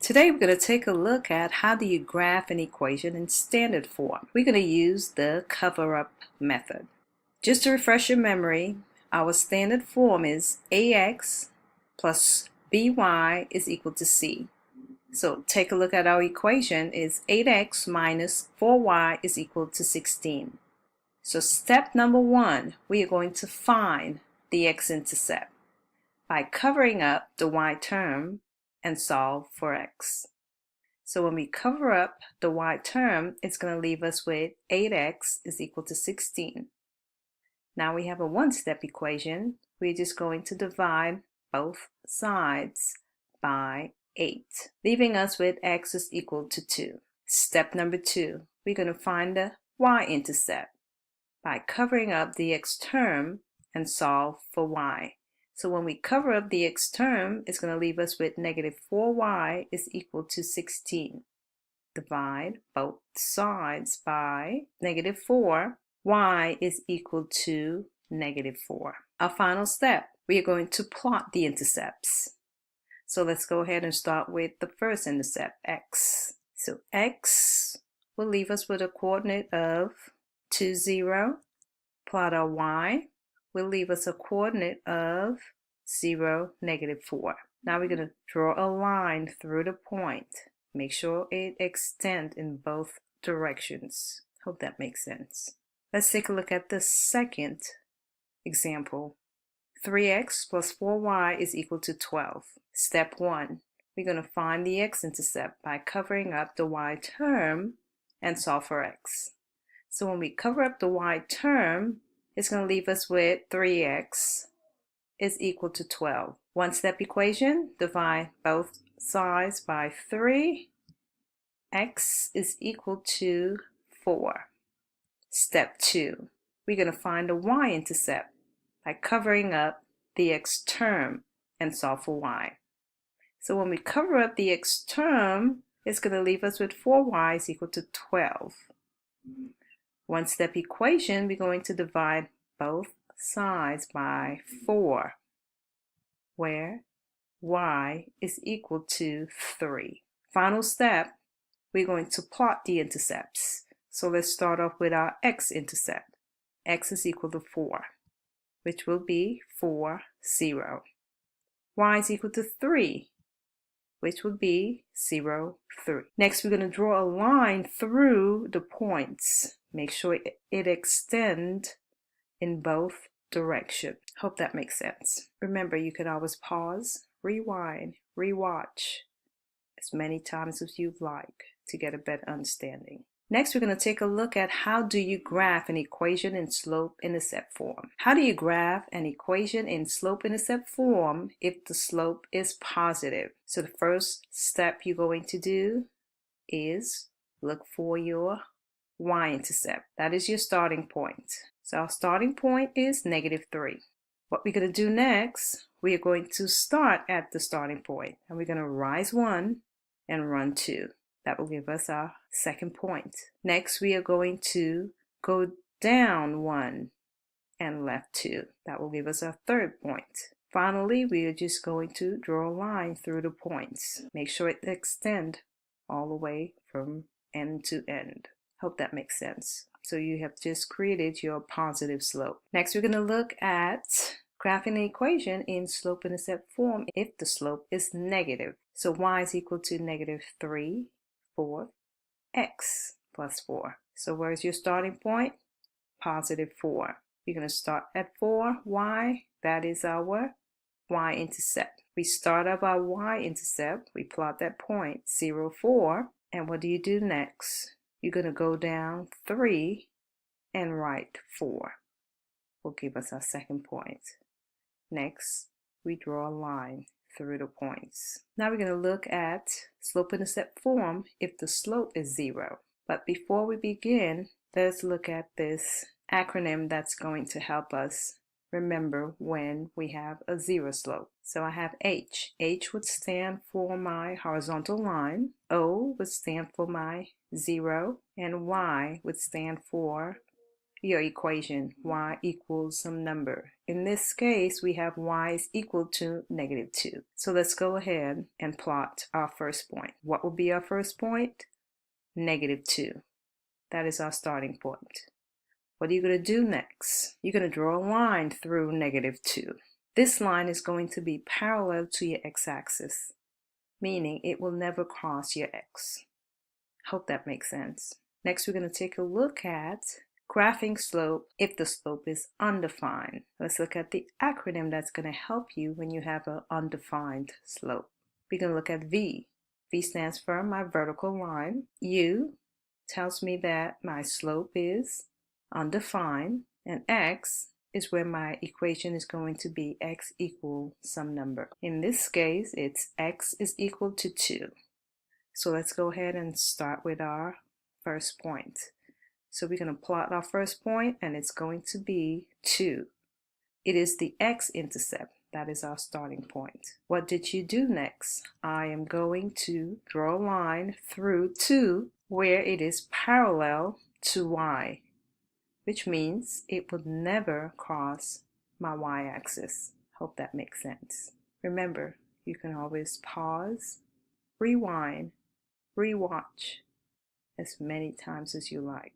Today we're going to take a look at how do you graph an equation in standard form. We're going to use the cover-up method. Just to refresh your memory, our standard form is ax plus by is equal to c. So take a look at our equation is 8x minus 4y is equal to 16. So step number one, we are going to find the x-intercept by covering up the y term and solve for x. So when we cover up the y term, it's going to leave us with 8x is equal to 16. Now we have a one-step equation. We're just going to divide both sides by 8, leaving us with x is equal to 2. Step number two, we're going to find the y-intercept by covering up the x term and solve for y. So when we cover up the x term, it's going to leave us with negative 4y is equal to 16. Divide both sides by negative 4. Y is equal to negative 4. Our final step, we are going to plot the intercepts. So let's go ahead and start with the first intercept, x. So x will leave us with a coordinate of 2, 0. Plot our y will leave us a coordinate of 0, negative 4. Now we're going to draw a line through the point. Make sure it extends in both directions. Hope that makes sense. Let's take a look at the second example. 3x plus 4y is equal to 12. Step 1. We're going to find the x-intercept by covering up the y term and solve for x. So when we cover up the y term, it's going to leave us with 3x is equal to 12. One-step equation, divide both sides by 3. X is equal to 4. Step 2, we're going to find the y-intercept by covering up the x term and solve for y. So when we cover up the x term, it's going to leave us with 4y is equal to 12. One-step equation, we're going to divide both sides by 4, where y is equal to 3. Final step, we're going to plot the intercepts. So let's start off with our x-intercept. X is equal to 4, which will be 4, 0. Y is equal to 3, which would be 0, 3. Next, we're going to draw a line through the points. Make sure it extends in both directions. Hope that makes sense. Remember, you can always pause, rewind, rewatch as many times as you'd like to get a better understanding. Next, we're going to take a look at how do you graph an equation in slope-intercept form. How do you graph an equation in slope-intercept form if the slope is positive? So the first step you're going to do is look for your y-intercept. That is your starting point. So our starting point is negative 3. What we're going to do next, we are going to start at the starting point, and we're going to rise 1 and run 2. That will give us our second point. Next, we are going to go down 1 and left 2. That will give us our third point. Finally, we are just going to draw a line through the points. Make sure it extends all the way from end to end. Hope that makes sense. So you have just created your positive slope. Next, we're going to look at graphing an equation in slope-intercept form if the slope is negative. So y is equal to negative 3, 4, x plus 4. So where's your starting point? Positive 4. You're going to start at 4, y. That is our y-intercept. We start up our y-intercept. We plot that point, 0, 4. And what do you do next? You're going to go down 3 and write 4. Will give us our second point. Next, we draw a line through the points. Now we're going to look at slope-intercept form if the slope is 0. But before we begin, let's look at this acronym that's going to help us remember when we have a 0 slope. So I have H. H would stand for my horizontal line. O would stand for my 0. And Y would stand for your equation, y equals some number. In this case, we have y is equal to -2. So let's go ahead and plot our first point. What will be our first point? -2. That is our starting point. What are you going to do next? You're going to draw a line through -2. This line is going to be parallel to your x-axis, meaning it will never cross your x. Hope that makes sense. Next, we're going to take a look at graphing slope if the slope is undefined. Let's look at the acronym that's going to help you when you have an undefined slope. We're going to look at V. V stands for my vertical line. U tells me that my slope is undefined, and X is where my equation is going to be x equal some number. In this case, it's x is equal to 2. So let's go ahead and start with our first point. So we're going to plot our first point, and it's going to be 2. It is the x-intercept. That is our starting point. What did you do next? I am going to draw a line through 2 where it is parallel to y, which means it would never cross my y-axis. Hope that makes sense. Remember, you can always pause, rewind, rewatch as many times as you like.